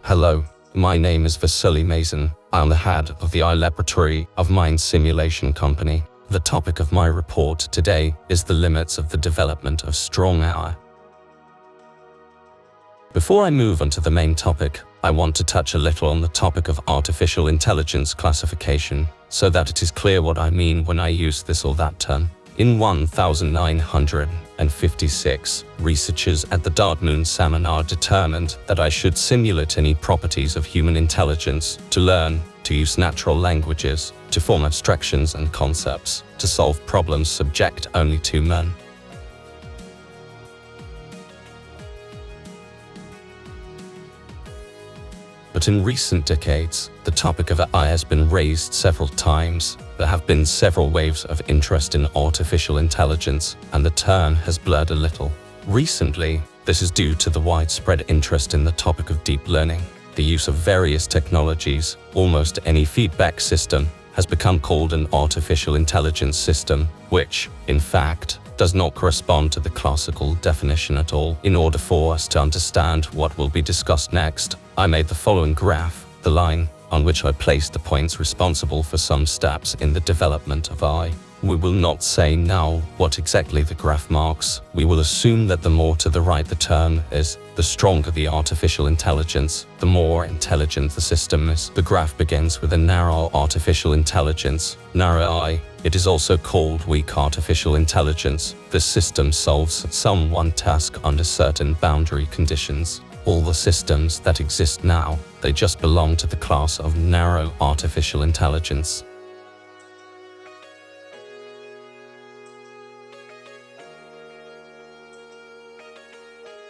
Hello, my name is Vasily Mazin. I'm the head of the AI laboratory of Mind Simulation Company. The topic of my report today is the limits of the development of strong AI. Before I move on to the main topic, I want to touch a little on the topic of artificial intelligence classification, so that it is clear what I mean when I use this or that term. In 1956, researchers at the Dartmouth seminar determined that I should simulate any properties of human intelligence, to learn, to use natural languages, to form abstractions and concepts, to solve problems subject only to men. But in recent decades, the topic of AI has been raised several times. There have been several waves of interest in artificial intelligence, and the term has blurred a little. Recently, this is due to the widespread interest in the topic of deep learning. The use of various technologies, almost any feedback system, has become called an artificial intelligence system, which, in fact, does not correspond to the classical definition at all. In order for us to understand what will be discussed next, I made the following graph, the line on which I placed the points responsible for some steps in the development of AI. We will not say now what exactly the graph marks. We will assume that the more to the right the term is, the stronger the artificial intelligence, the more intelligent the system is. The graph begins with a narrow artificial intelligence, narrow AI. It is also called weak artificial intelligence. This system solves some one task under certain boundary conditions. All the systems that exist now, they just belong to the class of narrow artificial intelligence.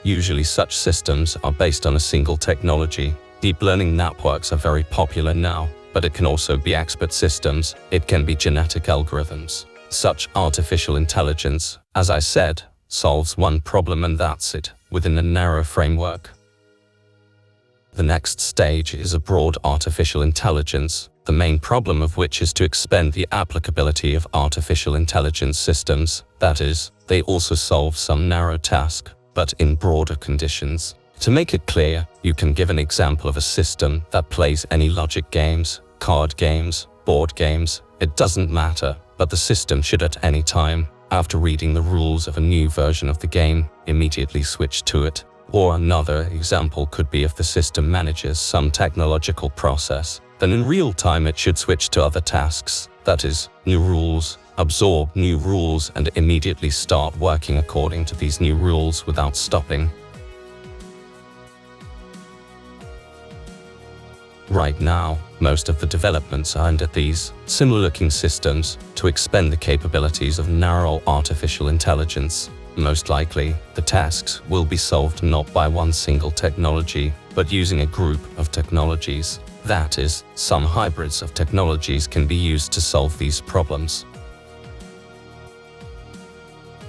Usually such systems are based on a single technology. Deep learning networks are very popular now, but it can also be expert systems. It can be genetic algorithms. Such artificial intelligence, as I said, solves one problem and that's it, within a narrow framework. The next stage is a broad artificial intelligence, the main problem of which is to expand the applicability of artificial intelligence systems. That is, they also solve some narrow task, but in broader conditions. To make it clear, you can give an example of a system that plays any logic games, card games, board games, it doesn't matter, but the system should at any time, after reading the rules of a new version of the game, immediately switch to it. Or another example could be if the system manages some technological process, then in real time it should switch to other tasks, that is, new rules, absorb new rules and immediately start working according to these new rules without stopping. Right now, most of the developments are aimed at these similar-looking systems to expand the capabilities of narrow artificial intelligence. Most likely, the tasks will be solved not by one single technology, but using a group of technologies. That is, some hybrids of technologies can be used to solve these problems.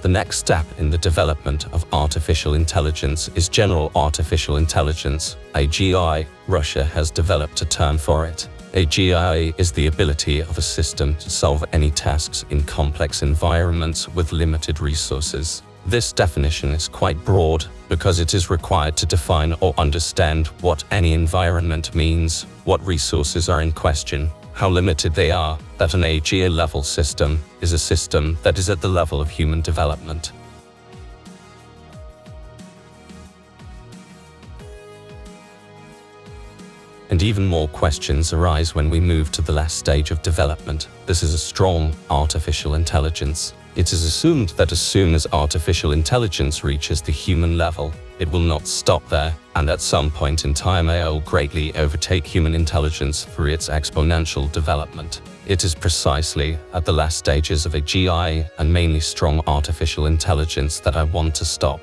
The next step in the development of artificial intelligence is general artificial intelligence, AGI. Russia has developed a term for it. AGI is the ability of a system to solve any tasks in complex environments with limited resources. This definition is quite broad because it is required to define or understand what any environment means, what resources are in question, how limited they are, that an AGI-level system is a system that is at the level of human development. And even more questions arise when we move to the last stage of development. This is a strong artificial intelligence. It is assumed that as soon as artificial intelligence reaches the human level, it will not stop there, and at some point in time AI will greatly overtake human intelligence through its exponential development. It is precisely at the last stages of AGI and mainly strong artificial intelligence that I want to stop.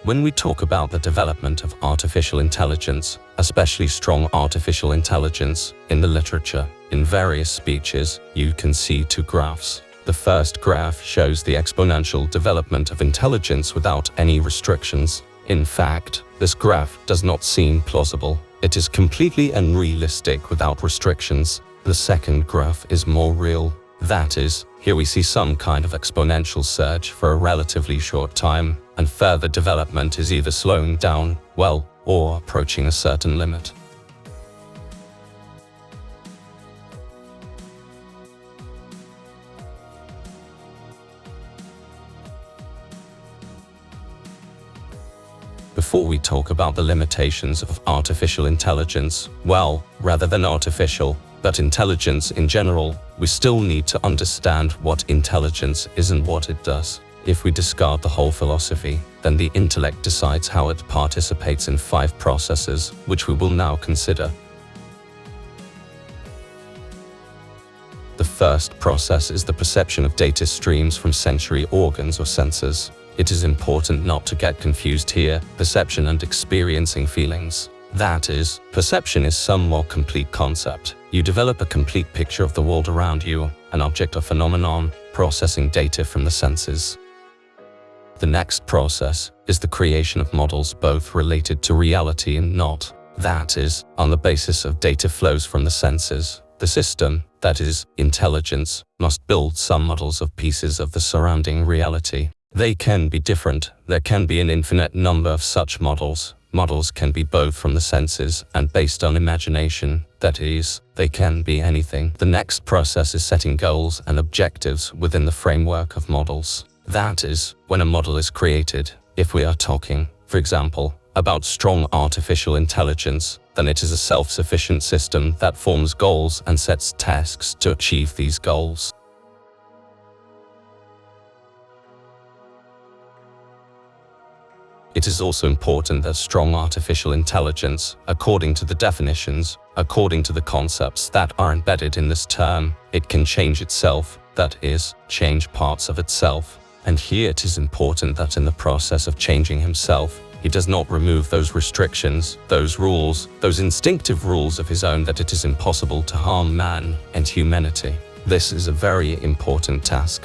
When we talk about the development of artificial intelligence, especially strong artificial intelligence, in the literature, in various speeches, you can see two graphs. The first graph shows the exponential development of intelligence without any restrictions. In fact, this graph does not seem plausible. It is completely unrealistic without restrictions. The second graph is more real. That is, here we see some kind of exponential surge for a relatively short time, and further development is either slowing down, well, or approaching a certain limit. Before we talk about the limitations of artificial intelligence, well, rather than artificial, but intelligence in general, we still need to understand what intelligence is and what it does. If we discard the whole philosophy, then the intellect decides how it participates in 5 processes, which we will now consider. The first process is the perception of data streams from sensory organs or sensors. It is important not to get confused here, perception and experiencing feelings. That is, perception is some more complete concept. You develop a complete picture of the world around you, an object or phenomenon, processing data from the senses. The next process is the creation of models both related to reality and not. That is, on the basis of data flows from the senses. The system, that is, intelligence, must build some models of pieces of the surrounding reality. They can be different. There can be an infinite number of such models. Models can be both from the senses and based on imagination. That is, they can be anything. The next process is setting goals and objectives within the framework of models. That is, when a model is created, if we are talking, for example, about strong artificial intelligence, then it is a self-sufficient system that forms goals and sets tasks to achieve these goals. It is also important that strong artificial intelligence, according to the definitions, according to the concepts that are embedded in this term, it can change itself, that is, change parts of itself. And here it is important that in the process of changing himself, he does not remove those restrictions, those rules, those instinctive rules of his own that it is impossible to harm man and humanity. This is a very important task.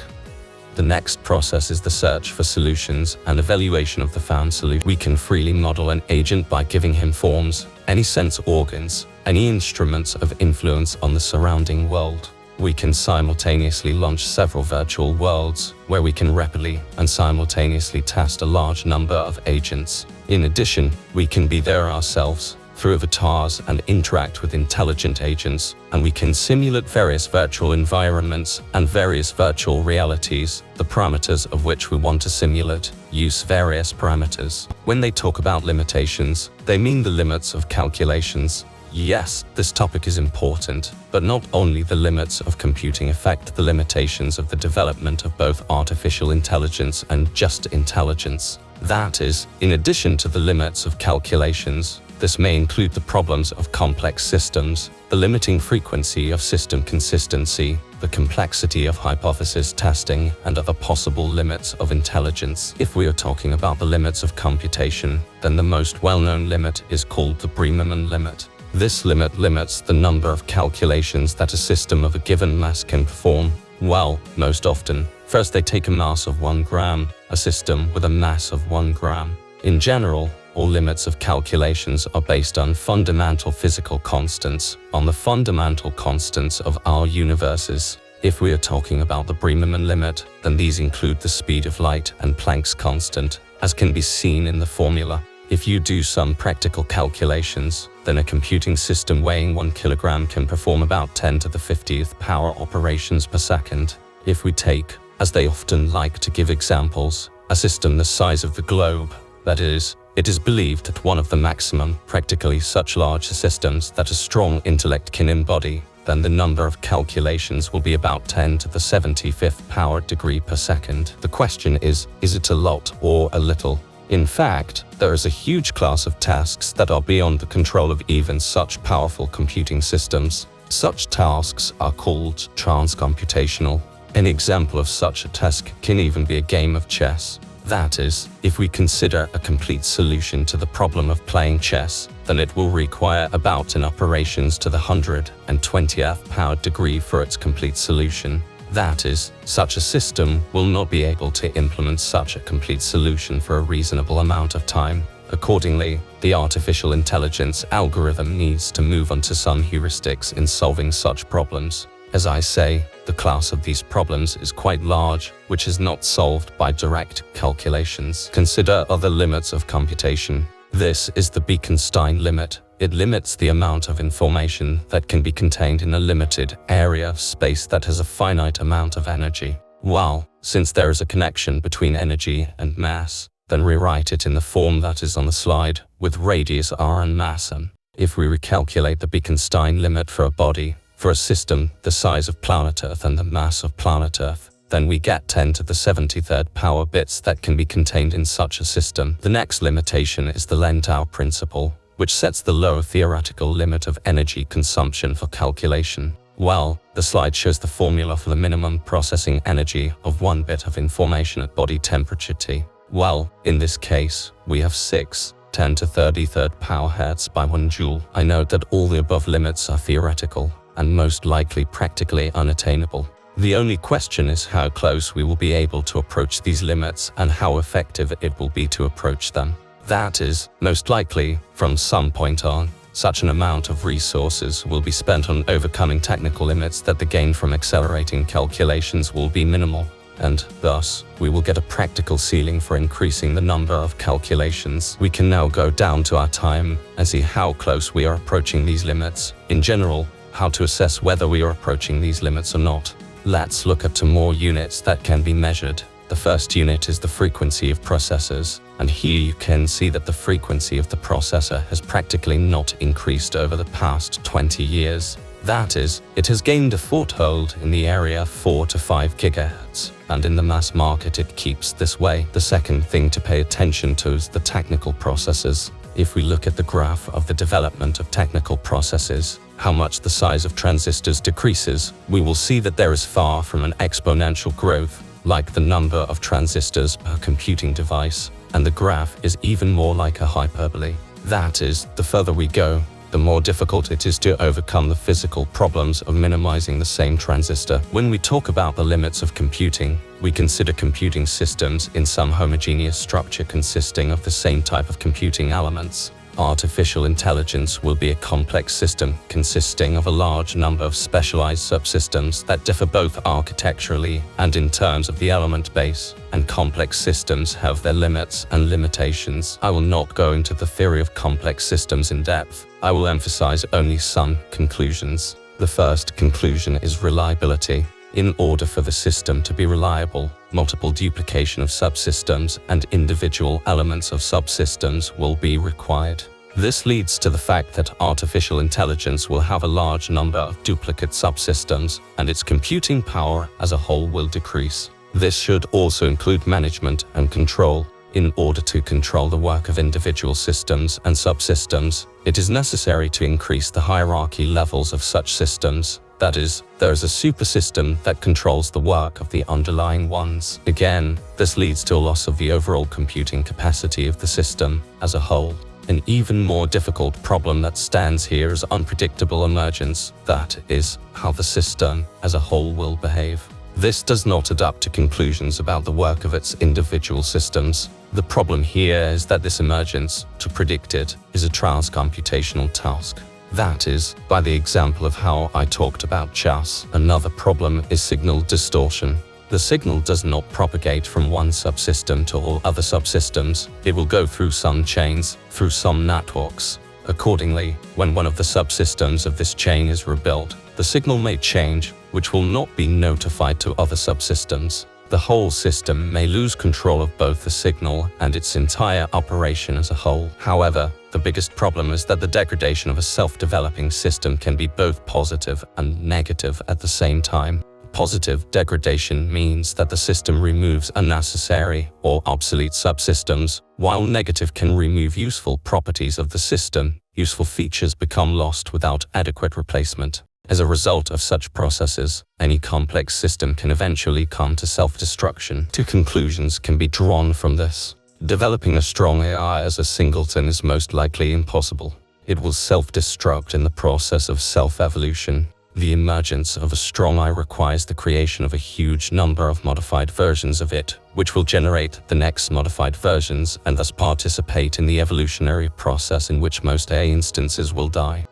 The next process is the search for solutions and evaluation of the found solution. We can freely model an agent by giving him forms, any sense organs, any instruments of influence on the surrounding world. We can simultaneously launch several virtual worlds, where we can rapidly and simultaneously test a large number of agents. In addition, we can be there ourselves, through avatars and interact with intelligent agents, and we can simulate various virtual environments and various virtual realities, the parameters of which we want to simulate. Use various parameters. When they talk about limitations, they mean the limits of calculations. Yes, this topic is important, but not only the limits of computing affect the limitations of the development of both artificial intelligence and just intelligence. That is, in addition to the limits of calculations, this may include the problems of complex systems, the limiting frequency of system consistency, the complexity of hypothesis testing, and other possible limits of intelligence. If we are talking about the limits of computation, then the most well-known limit is called the Bremerman limit. This limit limits the number of calculations that a system of a given mass can perform. Well, most often, first they take a mass of 1 gram, a system with a mass of 1 gram. In general, all limits of calculations are based on fundamental physical constants, on the fundamental constants of our universes. If we are talking about the Bremerman limit, then these include the speed of light and Planck's constant, as can be seen in the formula. If you do some practical calculations, then a computing system weighing 1 kilogram can perform about 10 to the 50th power operations per second. If we take, as they often like to give examples, a system the size of the globe, that is, it is believed that one of the maximum, practically such large systems that a strong intellect can embody, then the number of calculations will be about 10 to the 75th power degree per second. The question is it a lot or a little? In fact, there is a huge class of tasks that are beyond the control of even such powerful computing systems. Such tasks are called transcomputational. An example of such a task can even be a game of chess. That is, if we consider a complete solution to the problem of playing chess, then it will require about n operations to the 120th power degree for its complete solution. That is, such a system will not be able to implement such a complete solution for a reasonable amount of time. Accordingly, the artificial intelligence algorithm needs to move on to some heuristics in solving such problems. As I say, the class of these problems is quite large, which is not solved by direct calculations. Consider other limits of computation. This is the Bekenstein limit. It limits the amount of information that can be contained in a limited area of space that has a finite amount of energy. Well, since there is a connection between energy and mass, then rewrite it in the form that is on the slide, with radius r and mass m. If we recalculate the Bekenstein limit for a body, for a system the size of planet Earth and the mass of planet Earth, then we get 10 to the 73rd power bits that can be contained in such a system. The next limitation is the Lentau principle, which sets the lower theoretical limit of energy consumption for calculation. Well, the slide shows the formula for the minimum processing energy of 1 bit of information at body temperature T. Well, in this case, we have 10 to 33rd power hertz by 1 joule. I note that all the above limits are theoretical, and most likely practically unattainable. The only question is how close we will be able to approach these limits and how effective it will be to approach them. That is, most likely, from some point on, such an amount of resources will be spent on overcoming technical limits that the gain from accelerating calculations will be minimal, and thus, we will get a practical ceiling for increasing the number of calculations. We can now go down to our time and see how close we are approaching these limits. In general, how to assess whether we are approaching these limits or not. Let's look at 2 more units that can be measured. The first unit is the frequency of processors, and here you can see that the frequency of the processor has practically not increased over the past 20 years. That is, it has gained a foothold in the area 4 to 5 GHz, and in the mass market it keeps this way. The second thing to pay attention to is the technical processes. If we look at the graph of the development of technical processes, how much the size of transistors decreases, we will see that there is far from an exponential growth, like the number of transistors per computing device, and the graph is even more like a hyperbole. That is, the further we go, the more difficult it is to overcome the physical problems of minimizing the same transistor. When we talk about the limits of computing, we consider computing systems in some homogeneous structure consisting of the same type of computing elements. Artificial intelligence will be a complex system consisting of a large number of specialized subsystems that differ both architecturally and in terms of the element base, and complex systems have their limits and limitations. I will not go into the theory of complex systems in depth. I will emphasize only some conclusions. The first conclusion is reliability. In order for the system to be reliable, multiple duplication of subsystems and individual elements of subsystems will be required. This leads to the fact that artificial intelligence will have a large number of duplicate subsystems, and its computing power as a whole will decrease. This should also include management and control. In order to control the work of individual systems and subsystems, it is necessary to increase the hierarchy levels of such systems. That is, there is a supersystem that controls the work of the underlying ones. Again, this leads to a loss of the overall computing capacity of the system as a whole. An even more difficult problem that stands here is unpredictable emergence, that is, how the system as a whole will behave. This does not add up to conclusions about the work of its individual systems. The problem here is that this emergence, to predict it, is a transcomputational task. That is, by the example of how I talked about chess. Another problem is signal distortion. The signal does not propagate from one subsystem to all other subsystems. It will go through some chains, through some networks. Accordingly, when one of the subsystems of this chain is rebuilt, the signal may change, which will not be notified to other subsystems. The whole system may lose control of both the signal and its entire operation as a whole. However, the biggest problem is that the degradation of a self-developing system can be both positive and negative at the same time. Positive degradation means that the system removes unnecessary or obsolete subsystems, while negative can remove useful properties of the system. Useful features become lost without adequate replacement. As a result of such processes, any complex system can eventually come to self-destruction. 2 conclusions can be drawn from this. Developing a strong AI as a singleton is most likely impossible. It will self-destruct in the process of self-evolution. The emergence of a strong AI requires the creation of a huge number of modified versions of it, which will generate the next modified versions and thus participate in the evolutionary process in which most AI instances will die.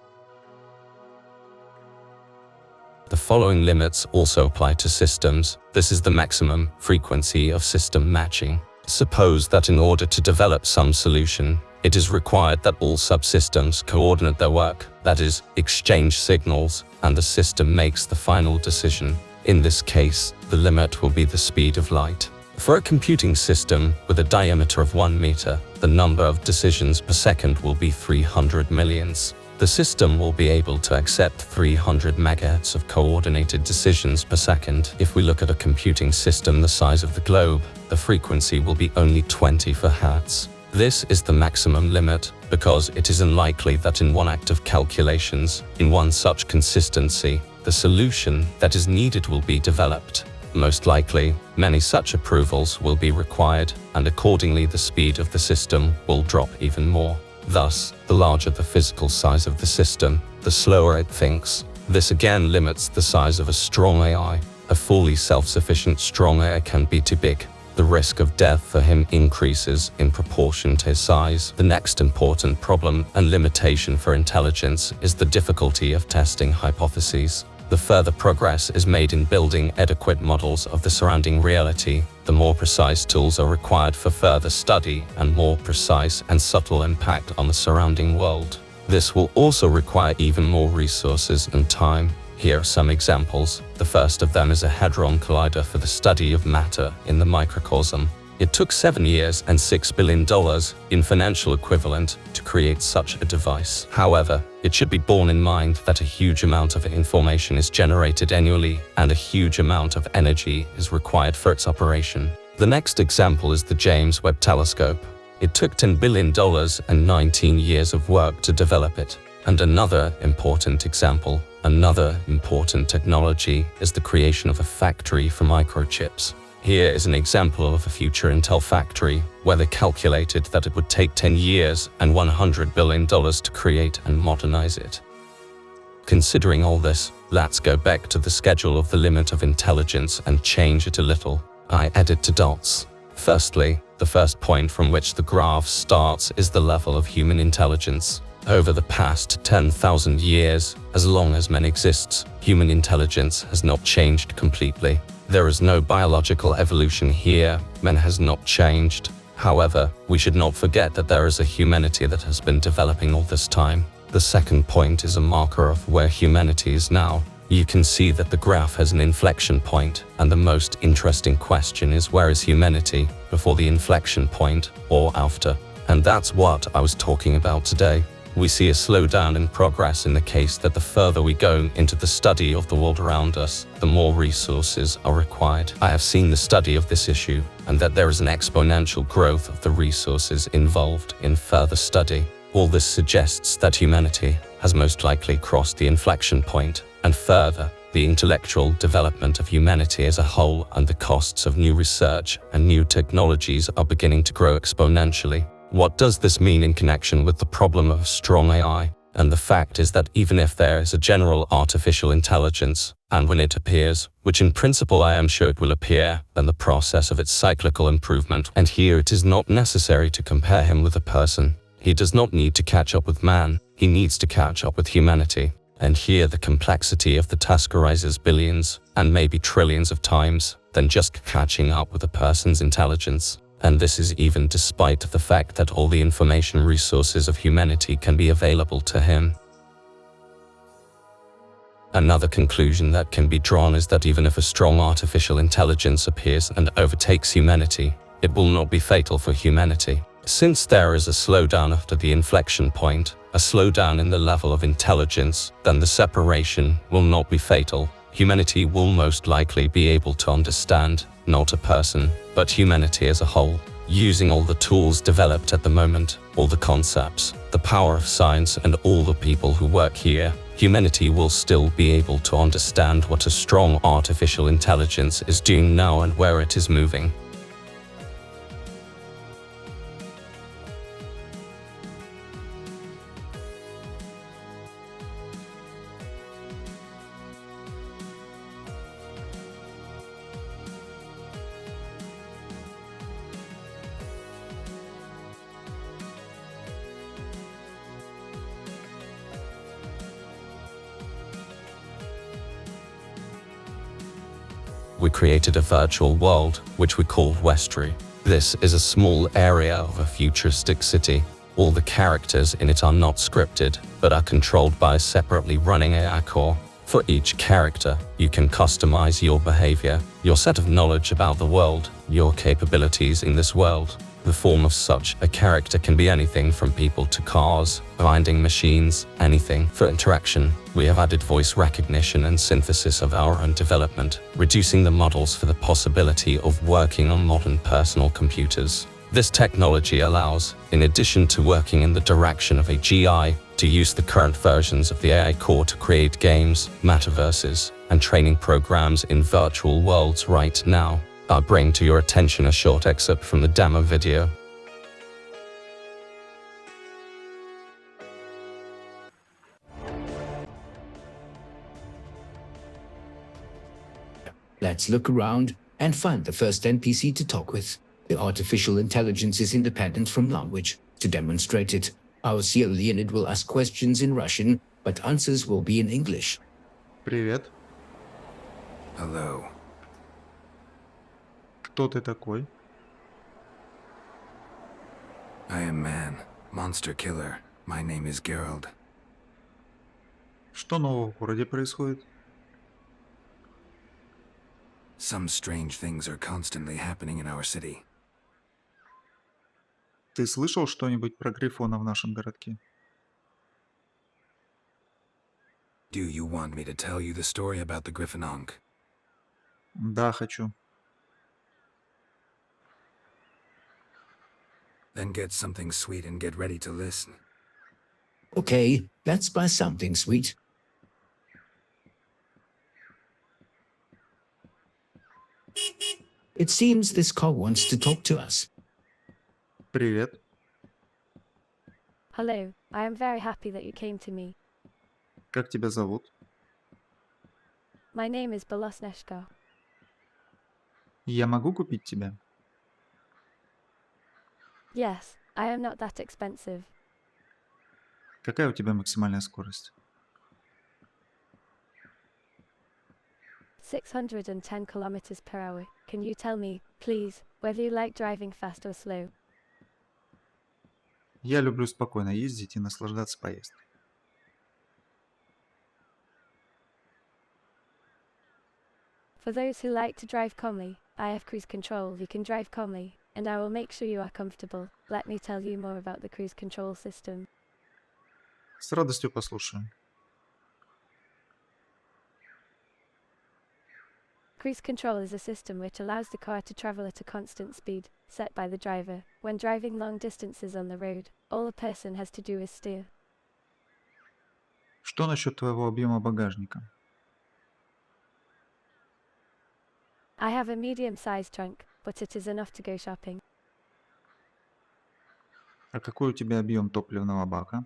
The following limits also apply to systems. This is the maximum frequency of system matching. Suppose that in order to develop some solution, it is required that all subsystems coordinate their work, that is, exchange signals, and the system makes the final decision. In this case, the limit will be the speed of light. For a computing system with a diameter of 1 meter, the number of decisions per second will be 300 millions. The system will be able to accept 300 megahertz of coordinated decisions per second. If we look at a computing system the size of the globe, the frequency will be only 24 hertz. This is the maximum limit, because it is unlikely that in one act of calculations, in one such consistency, the solution that is needed will be developed. Most likely, many such approvals will be required, and accordingly the speed of the system will drop even more. Thus, the larger the physical size of the system, the slower it thinks. This again limits the size of a strong AI. A fully self-sufficient strong AI can be too big. The risk of death for him increases in proportion to his size. The next important problem and limitation for intelligence is the difficulty of testing hypotheses. The further progress is made in building adequate models of the surrounding reality, the more precise tools are required for further study and more precise and subtle impact on the surrounding world. This will also require even more resources and time. Here are some examples. The first of them is a hadron collider for the study of matter in the microcosm. It took 7 years and $6 billion in financial equivalent to create such a device. However, it should be borne in mind that a huge amount of information is generated annually and a huge amount of energy is required for its operation. The next example is the James Webb Telescope. It took $10 billion and 19 years of work to develop it. And another important example, another important technology is the creation of a factory for microchips. Here is an example of a future Intel factory where they calculated that it would take 10 years and $100 billion to create and modernize it. Considering all this, let's go back to the schedule of the limit of intelligence and change it a little. I added 2 dots. Firstly, the first point from which the graph starts is the level of human intelligence. Over the past 10,000 years, as long as man exists, human intelligence has not changed completely. There is no biological evolution here, man has not changed. However, we should not forget that there is a humanity that has been developing all this time. The second point is a marker of where humanity is now. You can see that the graph has an inflection point, and the most interesting question is where is humanity, before the inflection point or after? And that's what I was talking about today. We see a slowdown in progress in the case that the further we go into the study of the world around us, the more resources are required. I have seen the study of this issue, and that there is an exponential growth of the resources involved in further study. All this suggests that humanity has most likely crossed the inflection point, and further, the intellectual development of humanity as a whole and the costs of new research and new technologies are beginning to grow exponentially. What does this mean in connection with the problem of strong AI? And the fact is that even if there is a general artificial intelligence, and when it appears, which in principle I am sure it will appear, then the process of its cyclical improvement, and here it is not necessary to compare him with a person. He does not need to catch up with man, he needs to catch up with humanity. And here the complexity of the task arises billions, and maybe trillions of times, than just catching up with a person's intelligence. And this is even despite the fact that all the information resources of humanity can be available to him. Another conclusion that can be drawn is that even if a strong artificial intelligence appears and overtakes humanity, it will not be fatal for humanity. Since there is a slowdown after the inflection point, a slowdown in the level of intelligence, then the separation will not be fatal. Humanity will most likely be able to understand, not a person, but humanity as a whole. Using all the tools developed at the moment, all the concepts, the power of science and all the people who work here, humanity will still be able to understand what a strong artificial intelligence is doing now and where it is moving. We created a virtual world, which we called Westry. This is a small area of a futuristic city. All the characters in it are not scripted, but are controlled by a separately running AI core. For each character, you can customize your behavior, your set of knowledge about the world, your capabilities in this world. The form of such a character can be anything from people to cars, binding machines, anything. For interaction, we have added voice recognition and synthesis of our own development, reducing the models for the possibility of working on modern personal computers. This technology allows, in addition to working in the direction of AGI, to use the current versions of the AI core to create games, metaverses, and training programs in virtual worlds right now. I bring to your attention a short excerpt from the demo video. Let's look around and find the first NPC to talk with. The artificial intelligence is independent from language. To demonstrate it, our CL unit will ask questions in Russian, but answers will be in English. Привет. Hello. Кто ты такой? I am man, monster killer. My name is Gerald. Что нового в городе происходит? Some strange things are constantly happening in our city. Ты слышал что-нибудь про Грифона в нашем городке? Do you want me to tell you the story about the Griffinonk? Да, хочу. Then get something sweet and get ready to listen. Okay, let's buy something sweet. It seems this car wants to talk to us. Привет. Hello, I am very happy that you came to me. Как тебя зовут? My name is Belosneshka. Я могу купить тебя? Yes, I am not that expensive. Какая у тебя максимальная скорость? 610 kilometers per hour. Can you tell me, please, whether you like driving fast or slow? Я люблю спокойно ездить и наслаждаться поездкой. For those who like to drive calmly, I have cruise control. You can drive calmly, and I will make sure you are comfortable. Let me tell you more about the cruise control system. С радостью послушаю. Cruise control is a system which allows the car to travel at a constant speed, set by the driver. When driving long distances on the road, all a person has to do is steer. Что насчет твоего объема багажника? I have a medium-sized trunk, but it is enough to go shopping. А какой у тебя объем топливного бака?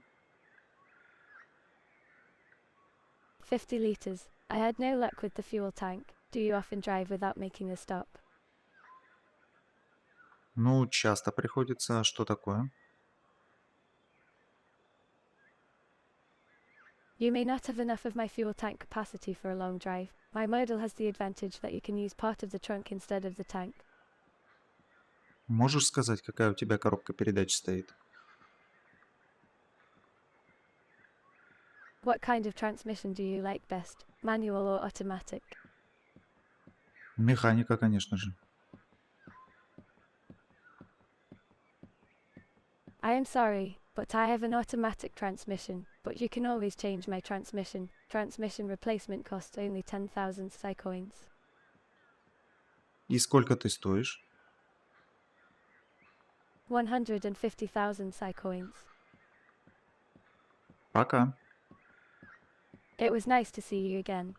50 liters. I had no luck with the fuel tank. Do you often drive without making a stop? Ну, часто приходится. Что такое? You may not have enough of my fuel tank capacity for a long drive. My model has the advantage that you can use part of the trunk instead of the tank. Можешь сказать, какая у тебя коробка передач стоит? What kind of transmission do you like best, manual or automatic? Механика, конечно же. I am sorry, but I have an automatic transmission, but you can always change my transmission. Transmission replacement costs only 10,000 Psy coins. И сколько ты стоишь? 150,000 Psy coins. Пока. It was nice to see you again.